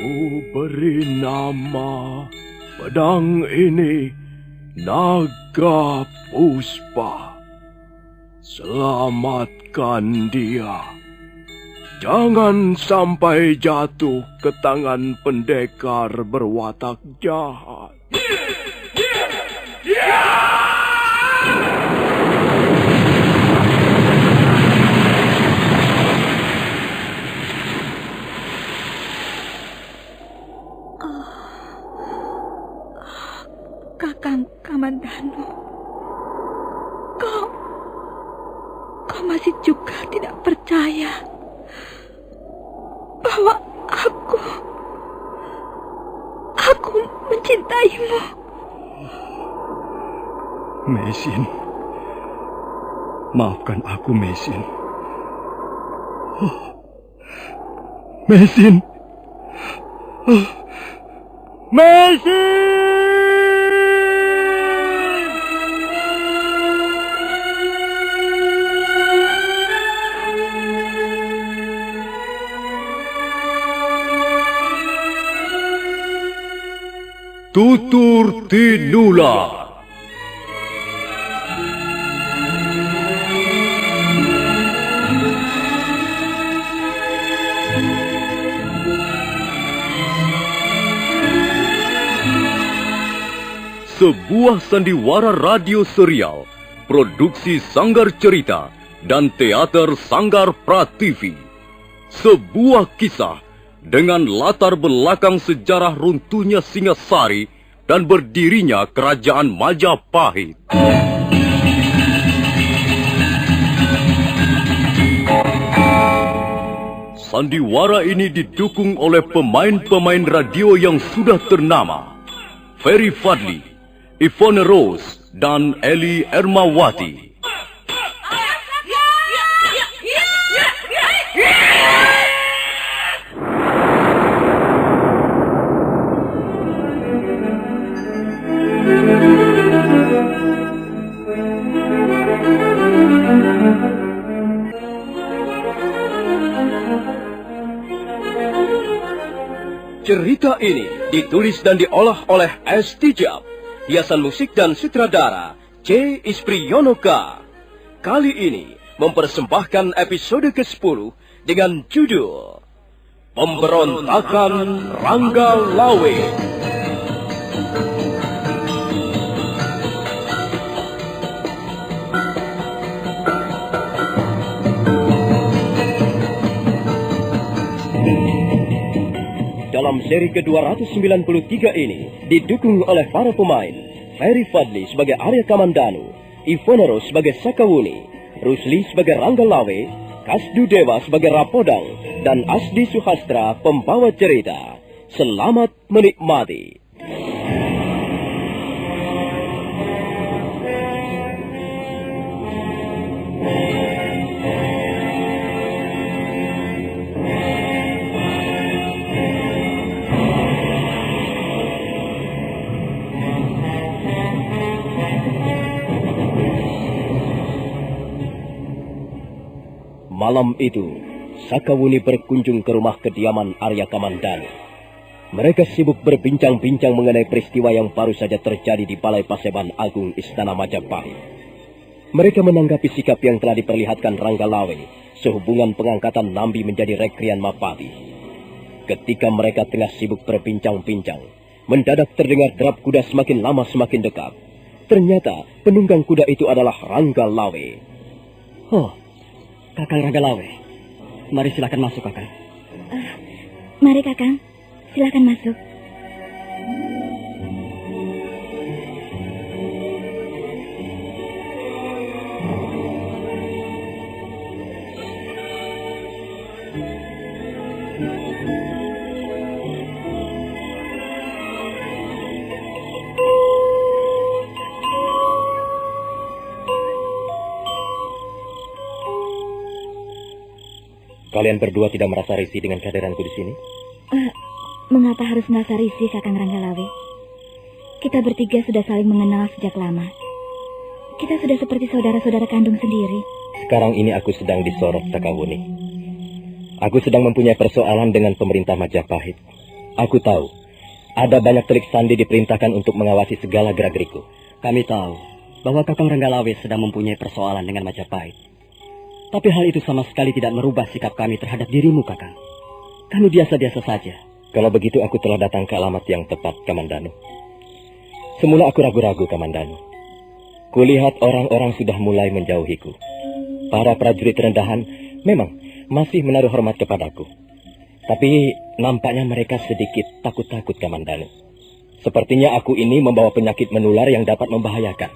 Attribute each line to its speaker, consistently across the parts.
Speaker 1: Ku beri nama pedang ini Naga Puspa. Selamatkan dia. Jangan sampai jatuh ke tangan pendekar berwatak jahat.
Speaker 2: Kakang Kamandanu, kau masih juga tidak percaya bahwa aku mencintaimu.
Speaker 1: Mesin, maafkan aku, Mesin. Mesin, Mesin! Tutur Tinula. Sebuah sandiwara radio serial, produksi Sanggar Cerita dan teater Sanggar Prativi. Sebuah kisah dengan latar belakang sejarah runtuhnya Singasari dan berdirinya Kerajaan Majapahit. Sandiwara ini didukung oleh pemain-pemain radio yang sudah ternama. Ferry Fadli, Ivone Rose, dan Eli Ermawati. Cerita ini ditulis dan diolah oleh S. Tijab, hiasan musik dan sutradara C. Ispriyonoka. Kali ini mempersembahkan episode ke-10 dengan judul Pemberontakan Rangga Lawe. Dalam seri ke-293 ini didukung oleh para pemain Ferry Fadli sebagai Arya Kamandanu, Ivone Rose sebagai Sakawuni, Rusli sebagai Rangga Lawe, Kasdu Dewa sebagai Rapodang, dan Asdi Suhastra pembawa cerita. Selamat menikmati. Malam itu, Sakawuni berkunjung ke rumah kediaman Arya Kamandanu. Mereka sibuk berbincang-bincang mengenai peristiwa yang baru saja terjadi di Balai Paseban Agung Istana Majapahit. Mereka menanggapi sikap yang telah diperlihatkan Rangga Lawe sehubungan pengangkatan Nambi menjadi Rekrian Mapati. Ketika mereka tengah sibuk berbincang-bincang, mendadak terdengar derap kuda semakin lama semakin dekat. Ternyata penunggang kuda itu adalah Rangga Lawe.
Speaker 3: Oh, Kakang Rangga Lawe. Mari silakan masuk, Kakang.
Speaker 2: Mari, Kakang. Silakan masuk.
Speaker 3: Kalian berdua tidak merasa risih dengan kehadiranku di sini?
Speaker 2: Mengapa harus merasa risih, Kakang Rangga Lawe? Kita bertiga sudah saling mengenal sejak lama. Kita sudah seperti saudara-saudara kandung sendiri.
Speaker 3: Sekarang ini aku sedang disorot, Sakawuni. Aku sedang mempunyai persoalan dengan pemerintah Majapahit.
Speaker 1: Aku tahu, ada banyak telik sandi diperintahkan untuk mengawasi segala gerak-geriku.
Speaker 3: Kami tahu bahwa Kakang Ranggalawe sedang mempunyai persoalan dengan Majapahit. Tapi hal itu sama sekali tidak merubah sikap kami terhadap dirimu, Kakang. Kami biasa-biasa saja.
Speaker 1: Kalau begitu aku telah datang ke alamat yang tepat, Kamandanu. Semula aku ragu-ragu, Kamandanu. Kulihat orang-orang sudah mulai menjauhiku. Para prajurit rendahan memang masih menaruh hormat kepadaku. Tapi nampaknya mereka sedikit takut-takut, Kamandanu. Sepertinya aku ini membawa penyakit menular yang dapat membahayakan.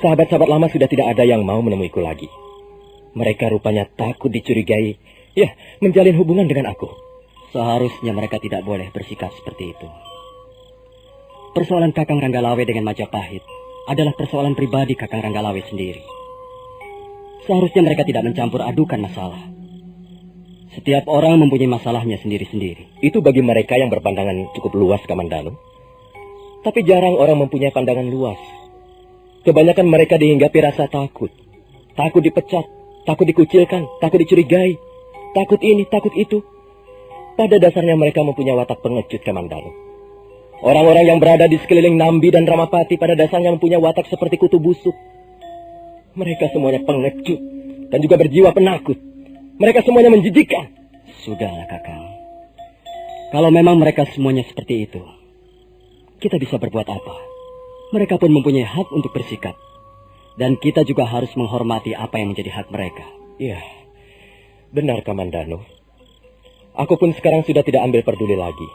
Speaker 1: Sahabat-sahabat lama sudah tidak ada yang mau menemuiku lagi. Mereka rupanya takut dicurigai, menjalin hubungan dengan aku.
Speaker 3: Seharusnya mereka tidak boleh bersikap seperti itu. Persoalan Kakang Ranggalawe dengan Majapahit adalah persoalan pribadi Kakang Ranggalawe sendiri. Seharusnya mereka tidak mencampur adukan masalah. Setiap orang mempunyai masalahnya sendiri-sendiri.
Speaker 1: Itu bagi mereka yang berpandangan cukup luas, Kamandanu. Tapi jarang orang mempunyai pandangan luas. Kebanyakan mereka dihinggapi rasa takut. Takut dipecat, takut dikucilkan, takut dicurigai, takut ini, takut itu. Pada dasarnya mereka mempunyai watak pengecut, Kamandanu. Orang-orang yang berada di sekeliling Nambi dan Ramapati pada dasarnya mempunyai watak seperti kutu busuk. Mereka semuanya pengecut dan juga berjiwa penakut. Mereka semuanya menjijikkan.
Speaker 3: Sudahlah, Kakang. Kalau memang mereka semuanya seperti itu, kita bisa berbuat apa? Mereka pun mempunyai hak untuk bersikap. Dan kita juga harus menghormati apa yang menjadi hak mereka.
Speaker 1: Iya, benar, Kamandanu. Aku pun sekarang sudah tidak ambil peduli lagi.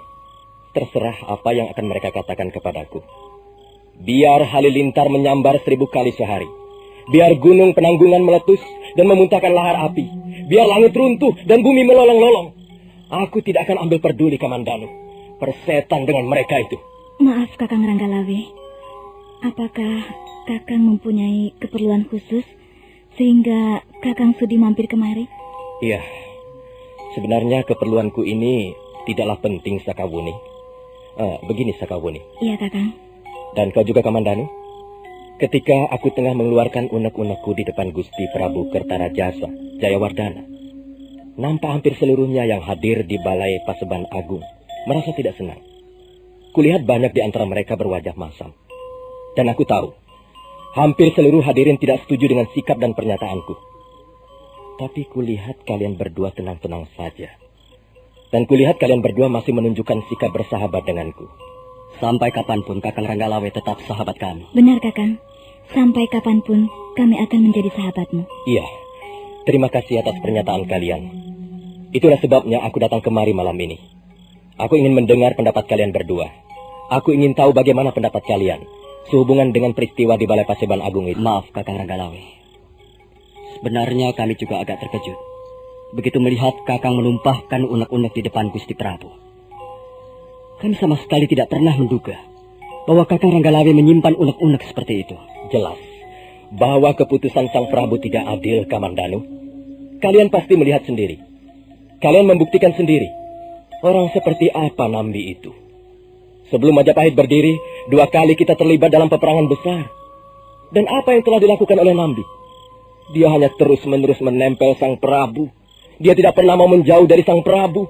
Speaker 1: Terserah apa yang akan mereka katakan kepadaku. Biar halilintar menyambar 1000 kali sehari. Biar gunung penanggungan meletus dan memuntahkan lahar api. Biar langit runtuh dan bumi melolong-lolong. Aku tidak akan ambil peduli, Kamandanu. Persetan dengan mereka itu.
Speaker 2: Maaf, Kakang Ranggalawe. Apakah Kakang mempunyai keperluan khusus sehingga Kakang sudi mampir kemari?
Speaker 1: Iya. Sebenarnya keperluanku ini tidaklah penting, Sakawuni. Begini, Sakawuni.
Speaker 2: Iya, Kakang.
Speaker 1: Dan kau juga, Kamandanu. Ketika aku tengah mengeluarkan unek-unekku di depan Gusti Prabu Kertarajasa, Jayawardana, nampak hampir seluruhnya yang hadir di Balai Paseban Agung merasa tidak senang. Kulihat banyak di antara mereka berwajah masam. Dan aku tahu, hampir seluruh hadirin tidak setuju dengan sikap dan pernyataanku. Tapi kulihat kalian berdua tenang-tenang saja. Dan kulihat kalian berdua masih menunjukkan sikap bersahabat denganku.
Speaker 3: Sampai kapanpun Kakang Ranggalawe tetap sahabat kami.
Speaker 2: Benar, Kakang. Sampai kapanpun kami akan menjadi sahabatmu.
Speaker 1: Iya, terima kasih atas pernyataan kalian. Itulah sebabnya aku datang kemari malam ini. Aku ingin mendengar pendapat kalian berdua. Aku ingin tahu bagaimana pendapat kalian sehubungan dengan peristiwa di Balai Paseban Agung itu.
Speaker 3: Maaf, Kakang Ranggalawe. Sebenarnya kami juga agak terkejut begitu melihat Kakang menumpahkan unek-unek di depan Gusti Prabu. Kami sama sekali tidak pernah menduga bahwa Kakang Ranggalawe menyimpan unek-unek seperti itu.
Speaker 1: Jelas bahwa keputusan Sang Prabu tidak adil, Kamandanu. Kalian pasti melihat sendiri. Kalian membuktikan sendiri orang seperti apa Nambi itu. Sebelum Majapahit berdiri, 2 kali kita terlibat dalam peperangan besar. Dan apa yang telah dilakukan oleh Nambi? Dia hanya terus-menerus menempel Sang Prabu. Dia tidak pernah mau menjauh dari Sang Prabu.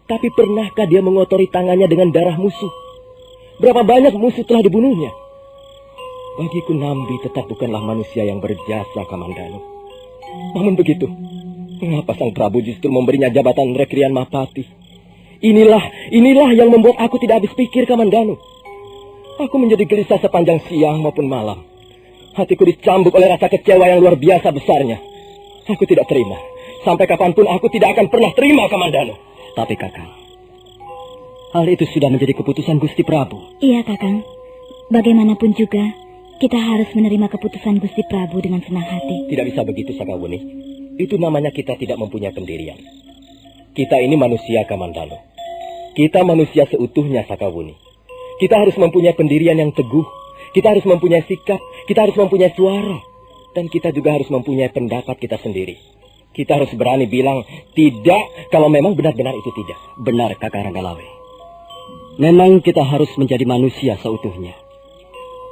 Speaker 1: Tapi pernahkah dia mengotori tangannya dengan darah musuh? Berapa banyak musuh telah dibunuhnya? Bagiku Nambi tetap bukanlah manusia yang berjasa, Kamandanu. Namun begitu, mengapa Sang Prabu justru memberinya jabatan Rekrian Mahapati? Inilah yang membuat aku tidak habis pikir, Kamandanu. Aku menjadi gelisah sepanjang siang maupun malam. Hatiku dicambuk oleh rasa kecewa yang luar biasa besarnya. Aku tidak terima. Sampai kapanpun aku tidak akan pernah terima, Kamandanu.
Speaker 3: Tapi Kakang, hal itu sudah menjadi keputusan Gusti Prabu.
Speaker 2: Iya, Kakang. Bagaimanapun juga, kita harus menerima keputusan Gusti Prabu dengan senang hati.
Speaker 1: Tidak bisa begitu, Sakawuni. Itu namanya kita tidak mempunyai pendirian. Kita ini manusia, Kamandanu. Kita manusia seutuhnya, Sakawuni. Kita harus mempunyai pendirian yang teguh. Kita harus mempunyai sikap. Kita harus mempunyai suara. Dan kita juga harus mempunyai pendapat kita sendiri. Kita harus berani bilang tidak kalau memang benar-benar itu tidak.
Speaker 3: Benar, Kakang Ranggalawe. Memang kita harus menjadi manusia seutuhnya.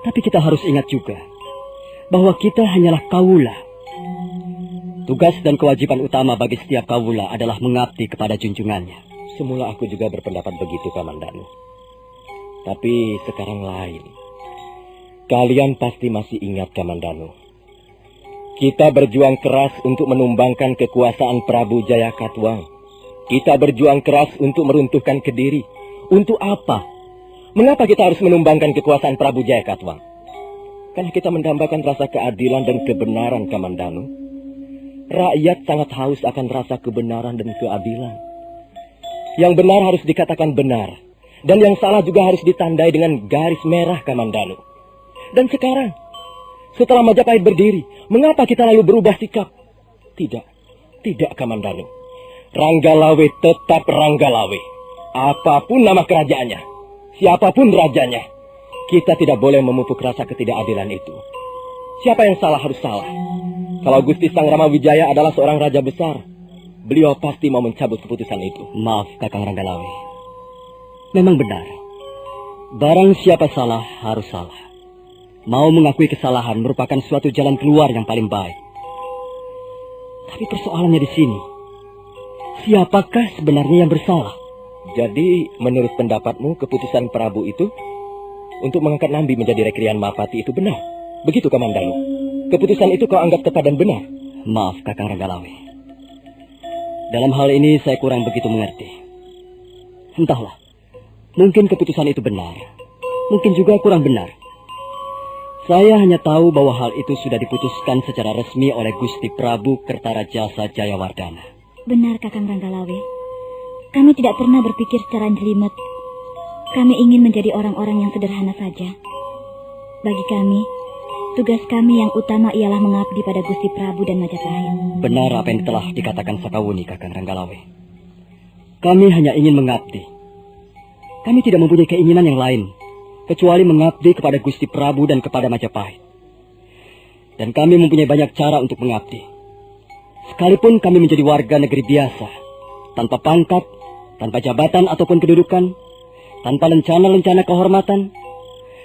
Speaker 3: Tapi kita harus ingat juga bahwa kita hanyalah kaula. Tugas dan kewajiban utama bagi setiap kaula adalah mengabdi kepada junjungannya.
Speaker 1: Semula aku juga berpendapat begitu, Kamandanu. Tapi sekarang lain. Kalian pasti masih ingat, Kamandanu. Kita berjuang keras untuk menumbangkan kekuasaan Prabu Jayakatwang. Kita berjuang keras untuk meruntuhkan Kediri. Untuk apa? Mengapa kita harus menumbangkan kekuasaan Prabu Jayakatwang? Karena kita mendambakan rasa keadilan dan kebenaran, Kamandanu. Rakyat sangat haus akan rasa kebenaran dan keadilan. Yang benar harus dikatakan benar. Dan yang salah juga harus ditandai dengan garis merah, Kamandanu. Dan sekarang, setelah Majapahit berdiri, mengapa kita lalu berubah sikap? Tidak, Kamandanu. Ranggalawe tetap Ranggalawe. Apapun nama kerajaannya, siapapun rajanya, kita tidak boleh memupuk rasa ketidakadilan itu. Siapa yang salah harus salah. Kalau Gusti Sang Ramawijaya adalah seorang raja besar, beliau pasti mau mencabut keputusan itu.
Speaker 3: Maaf, Kakang Ranggalawe. Memang benar. Barang siapa salah, harus salah. Mau mengakui kesalahan merupakan suatu jalan keluar yang paling baik. Tapi persoalannya di sini. Siapakah sebenarnya yang bersalah?
Speaker 1: Jadi, menurut pendapatmu, keputusan Prabu itu untuk mengangkat Nambi menjadi Rekrian Mapati itu benar? Begitu, Kamandanu? Keputusan itu kau anggap tepat dan benar?
Speaker 3: Maaf, Kakang Ranggalawe. Dalam hal ini saya kurang begitu mengerti. Entahlah. Mungkin keputusan itu benar. Mungkin juga kurang benar. Saya hanya tahu bahwa hal itu sudah diputuskan secara resmi oleh Gusti Prabu Kertarajasa Jayawardana.
Speaker 2: Benar, Kakang Ranggalawe. Kami tidak pernah berpikir secara jelimet. Kami ingin menjadi orang-orang yang sederhana saja. Bagi kami, tugas kami yang utama ialah mengabdi pada Gusti Prabu dan Majapahit.
Speaker 3: Benar apa yang telah dikatakan Sakawuni, Kakang Ranggalawe. Kami hanya ingin mengabdi. Kami tidak mempunyai keinginan yang lain, kecuali mengabdi kepada Gusti Prabu dan kepada Majapahit. Dan kami mempunyai banyak cara untuk mengabdi. Sekalipun kami menjadi warga negeri biasa, tanpa pangkat, tanpa jabatan ataupun kedudukan, tanpa lencana-lencana kehormatan,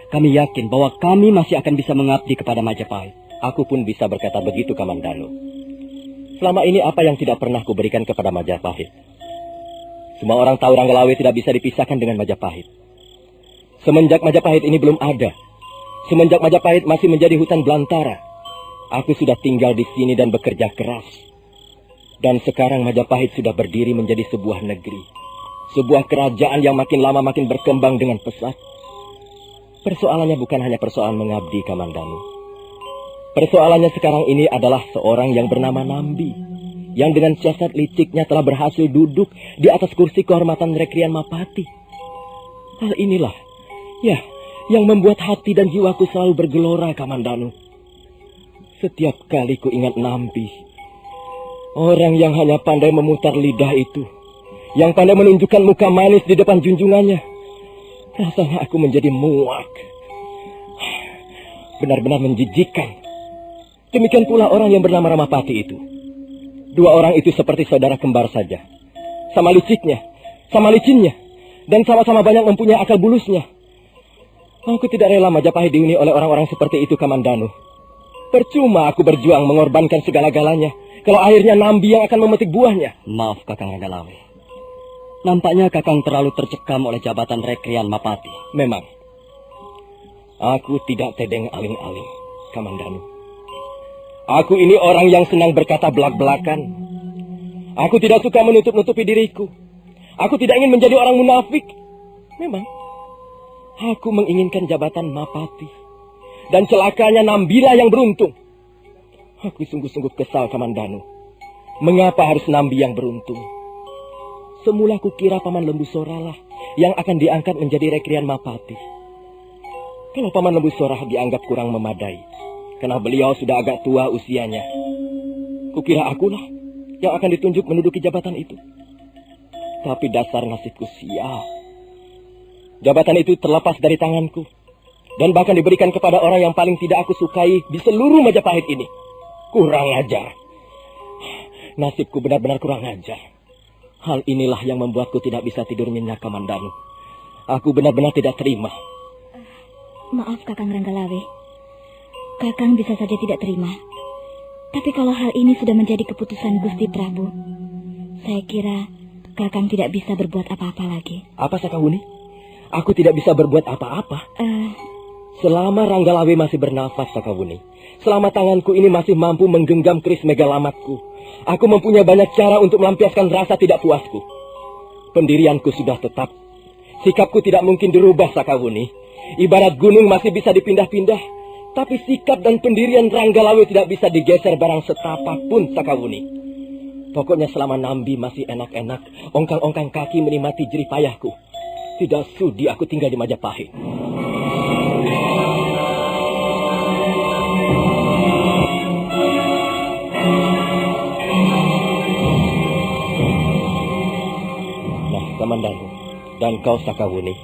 Speaker 3: kami yakin bahwa kami masih akan bisa mengabdi kepada Majapahit.
Speaker 1: Aku pun bisa berkata begitu, Kamandanu. Selama ini apa yang tidak pernah kuberikan kepada Majapahit? Semua orang tahu Ranggalawe tidak bisa dipisahkan dengan Majapahit. Semenjak Majapahit ini belum ada, semenjak Majapahit masih menjadi hutan belantara, aku sudah tinggal di sini dan bekerja keras. Dan sekarang Majapahit sudah berdiri menjadi sebuah negeri, sebuah kerajaan yang makin lama makin berkembang dengan pesat. Persoalannya bukan hanya persoalan mengabdi, Kamandanu. Persoalannya sekarang ini adalah seorang yang bernama Nambi, yang dengan siasat liciknya telah berhasil duduk di atas kursi kehormatan Rekrian Mapati. Hal inilah, ya, yang membuat hati dan jiwaku selalu bergelora, Kamandanu. Setiap kali ku ingat Nambi, orang yang hanya pandai memutar lidah itu, yang pandai menunjukkan muka manis di depan junjungannya, rasanya aku menjadi muak. Benar-benar menjijikkan. Demikian pula orang yang bernama Ramapati itu. Dua orang itu seperti saudara kembar saja. Sama liciknya, sama licinnya, dan sama-sama banyak mempunyai akal bulusnya. Aku tidak rela Majapahit dihuni oleh orang-orang seperti itu, Kamandanu. Percuma aku berjuang mengorbankan segala-galanya, kalau akhirnya Nambi yang akan memetik buahnya.
Speaker 3: Maaf, Kakang Ranggalawe. Nampaknya Kakang terlalu tercekam oleh jabatan Rekrian Mapati.
Speaker 1: Memang. Aku tidak tedeng aling-aling, Kamandanu. Aku ini orang yang senang berkata belak-belakan. Aku tidak suka menutup-nutupi diriku. Aku tidak ingin menjadi orang munafik. Memang, aku menginginkan jabatan Mapati. Dan celakanya Nambila yang beruntung. Aku sungguh-sungguh kesal, Kamandanu. Mengapa harus Nambi yang beruntung? Semula kukira Paman Lembu Sora lah yang akan diangkat menjadi Rekrian Mapati. Kalau Paman Lembu Sora dianggap kurang memadai, karena beliau sudah agak tua usianya, kukira akulah yang akan ditunjuk menduduki jabatan itu. Tapi dasar nasibku sial. Jabatan itu terlepas dari tanganku, dan bahkan diberikan kepada orang yang paling tidak aku sukai di seluruh Majapahit ini. Kurang ajar. Nasibku benar-benar kurang ajar. Hal inilah yang membuatku tidak bisa tidur nyenyak, Kamandanu. Aku benar-benar tidak terima.
Speaker 2: Maaf, Kakang Ranggalawe. Kakang bisa saja tidak terima. Tapi kalau hal ini sudah menjadi keputusan Gusti Prabu, saya kira Kakang tidak bisa berbuat apa-apa lagi.
Speaker 1: Apa Sakawuni? Aku tidak bisa berbuat apa-apa. Selama Ranggalawe masih bernafas, Sakawuni. Selama tanganku ini masih mampu menggenggam keris megalamatku. Aku mempunyai banyak cara untuk melampiaskan rasa tidak puasku. Pendirianku sudah tetap. Sikapku tidak mungkin dirubah, Sakawuni. Ibarat gunung masih bisa dipindah-pindah. Tapi sikap dan pendirian Ranggalawe tidak bisa digeser barang setapak pun, Sakawuni. Pokoknya selama Nambi masih enak-enak, ongkang-ongkang kaki menikmati jerih payahku. Tidak sudi aku tinggal di Majapahit. Nah, Kamandanu dan kau Sakawuni,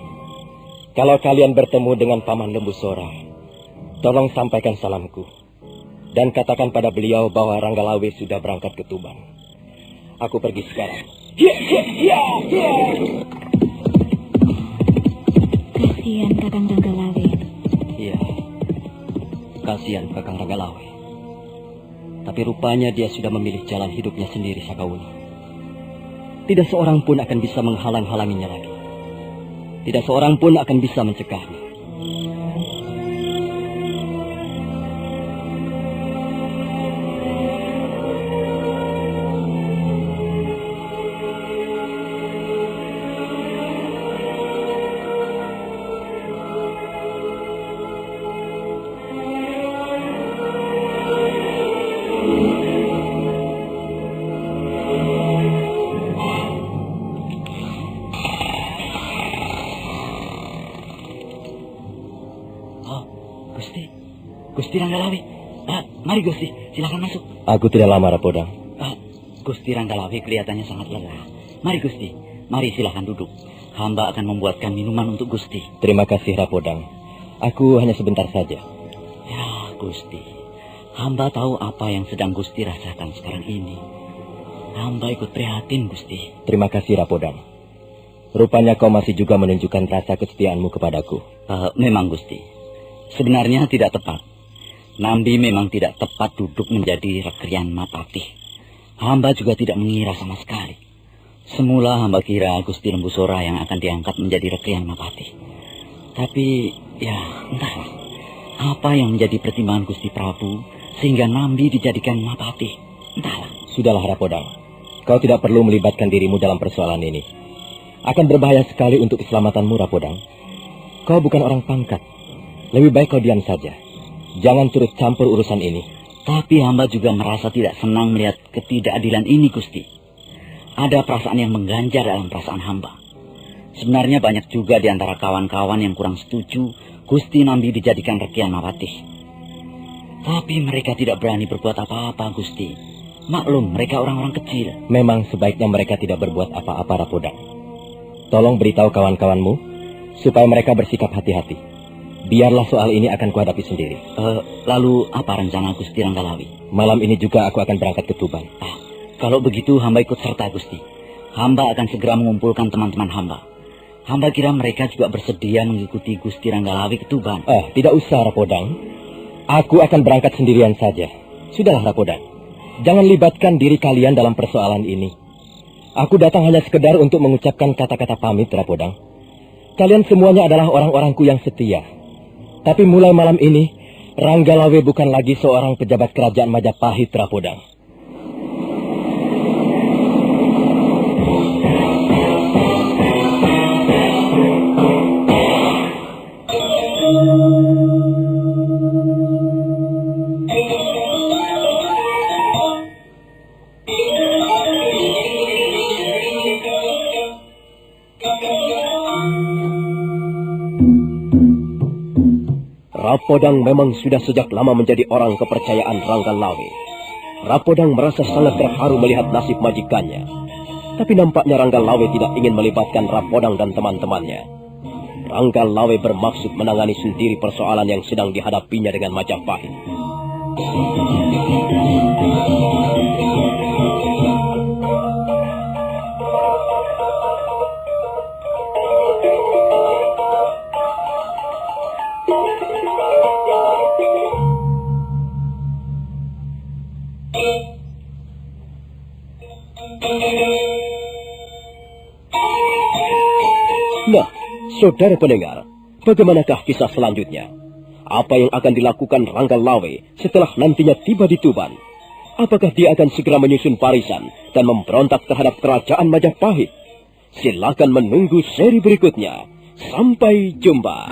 Speaker 1: kalau kalian bertemu dengan Paman Lembu Sora, tolong sampaikan salamku dan katakan pada beliau bahwa Ranggalawe sudah berangkat ke Tuban. Aku pergi sekarang.
Speaker 2: Kasihan Kakang Ranggalawe.
Speaker 3: Iya, kasihan Kakang Ranggalawe. Tapi rupanya dia sudah memilih jalan hidupnya sendiri, Sakawuni. Tidak seorang pun akan bisa menghalang-halanginya lagi. Tidak seorang pun akan bisa mencegahnya. Gusti Ranggalawe. Mari Gusti, silakan masuk.
Speaker 1: Aku tidak lama, Rapodang.
Speaker 3: Gusti Ranggalawe kelihatannya sangat lelah. Mari Gusti, mari silakan duduk. Hamba akan membuatkan minuman untuk Gusti.
Speaker 1: Terima kasih, Rapodang. Aku hanya sebentar saja.
Speaker 3: Ya, Gusti. Hamba tahu apa yang sedang Gusti rasakan sekarang ini. Hamba ikut prihatin, Gusti.
Speaker 1: Terima kasih, Rapodang. Rupanya kau masih juga menunjukkan rasa kesetiaanmu kepadaku.
Speaker 3: Memang, Gusti. Sebenarnya tidak tepat. Nambi memang tidak tepat duduk menjadi rekrian Mapatih. Hamba juga tidak mengira sama sekali. Semula hamba kira Gusti Lembu Sora yang akan diangkat menjadi rekrian Mapatih. Tapi, ya entahlah. Apa yang menjadi pertimbangan Gusti Prabu sehingga Nambi dijadikan Mapatih? Entahlah.
Speaker 1: Sudahlah, Rapodang. Kau tidak perlu melibatkan dirimu dalam persoalan ini. Akan berbahaya sekali untuk keselamatanmu, Rapodang. Kau bukan orang pangkat. Lebih baik kau diam saja. Jangan turut campur urusan ini.
Speaker 3: Tapi hamba juga merasa tidak senang melihat ketidakadilan ini, Gusti. Ada perasaan yang mengganjal dalam perasaan hamba. Sebenarnya banyak juga di antara kawan-kawan yang kurang setuju Gusti Nambi dijadikan rekrian Mapatih. Tapi mereka tidak berani berbuat apa-apa, Gusti. Maklum, mereka orang-orang kecil.
Speaker 1: Memang sebaiknya mereka tidak berbuat apa-apa, Rapodang. Tolong beritahu kawan-kawanmu supaya mereka bersikap hati-hati. Biarlah soal ini akan kuhadapi sendiri.
Speaker 3: Lalu apa rencana Gusti Ranggalawe?
Speaker 1: Malam ini juga aku akan berangkat ke Tuban.
Speaker 3: Kalau begitu hamba ikut serta, Gusti. Hamba akan segera mengumpulkan teman-teman hamba. Hamba kira mereka juga bersedia mengikuti Gusti Ranggalawe ke Tuban.
Speaker 1: Tidak usah, Rapodang. Aku akan berangkat sendirian saja. Sudahlah, Rapodang. Jangan libatkan diri kalian dalam persoalan ini. Aku datang hanya sekedar untuk mengucapkan kata-kata pamit, Rapodang. Kalian semuanya adalah orang-orangku yang setia. Tapi mulai malam ini, Ranggalawe bukan lagi seorang pejabat kerajaan Majapahit, Rapodang. Rapodang memang sudah sejak lama menjadi orang kepercayaan Ranggalawe. Rapodang merasa sangat terharu melihat nasib majikannya. Tapi nampaknya Ranggalawe tidak ingin melibatkan Rapodang dan teman-temannya. Ranggalawe bermaksud menangani sendiri persoalan yang sedang dihadapinya dengan Majapahit. Saudara pendengar, bagaimanakah kisah selanjutnya? Apa yang akan dilakukan Ranggalawe setelah nantinya tiba di Tuban? Apakah dia akan segera menyusun barisan dan memberontak terhadap kerajaan Majapahit? Silakan menunggu seri berikutnya. Sampai jumpa.